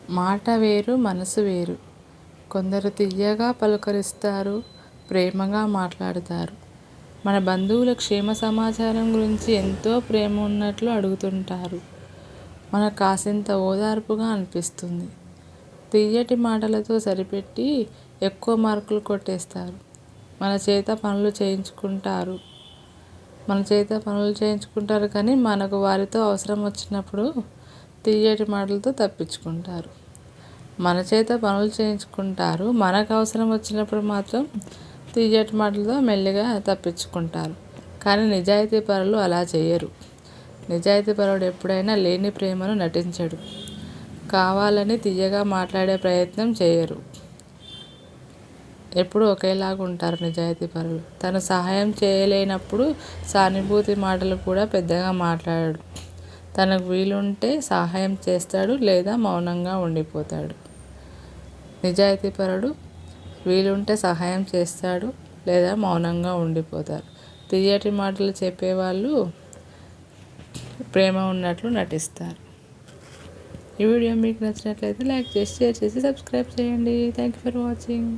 మాట వేరు మనసు వేరు. కొందరు తియ్యగా పలుకరిస్తారు, ప్రేమగా మాట్లాడతారు. మన బంధువుల క్షేమ సమాచారం గురించి ఎంతో ప్రేమ ఉన్నట్లు అడుగుతుంటారు. మనకు కాసింత ఓదార్పుగా అనిపిస్తుంది. తియ్యటి మాటలతో సరిపెట్టి ఎక్కువ మార్కులు కొట్టేస్తారు. మన చేత పనులు చేయించుకుంటారు కానీ మనకు వారితో అవసరం వచ్చినప్పుడు తియ్యటి మాటలతో తప్పించుకుంటారు. మన చేత పనులు చేయించుకుంటారు, మనకు అవసరం వచ్చినప్పుడు మాత్రం తియ్యటి మాటలతో మెల్లిగా తప్పించుకుంటారు. కానీ నిజాయితీ పరులు అలా చేయరు. నిజాయితీ పరుడు ఎప్పుడైనా లేని ప్రేమను నటించడు. కావాలని తియ్యగా మాట్లాడే ప్రయత్నం చేయరు. ఎప్పుడూ ఒకేలాగా ఉంటారు నిజాయితీ పరులు. తను సహాయం చేయలేనప్పుడు సానుభూతి మాటలు కూడా పెద్దగా మాట్లాడడు. తనకు వీలుంటే సహాయం చేస్తాడు లేదా మౌనంగా ఉండిపోతాడు. నిజాయితీపరుడు వీలుంటే సహాయం చేస్తాడు లేదా మౌనంగా ఉండిపోతారు. తియ్యటి మాటలు చెప్పేవాళ్ళు ప్రేమ ఉన్నట్లు నటిస్తారు. ఈ వీడియో మీకు నచ్చినట్లయితే లైక్ చేసి, షేర్ చేసి, సబ్స్క్రైబ్ చేయండి. Thank you for watching.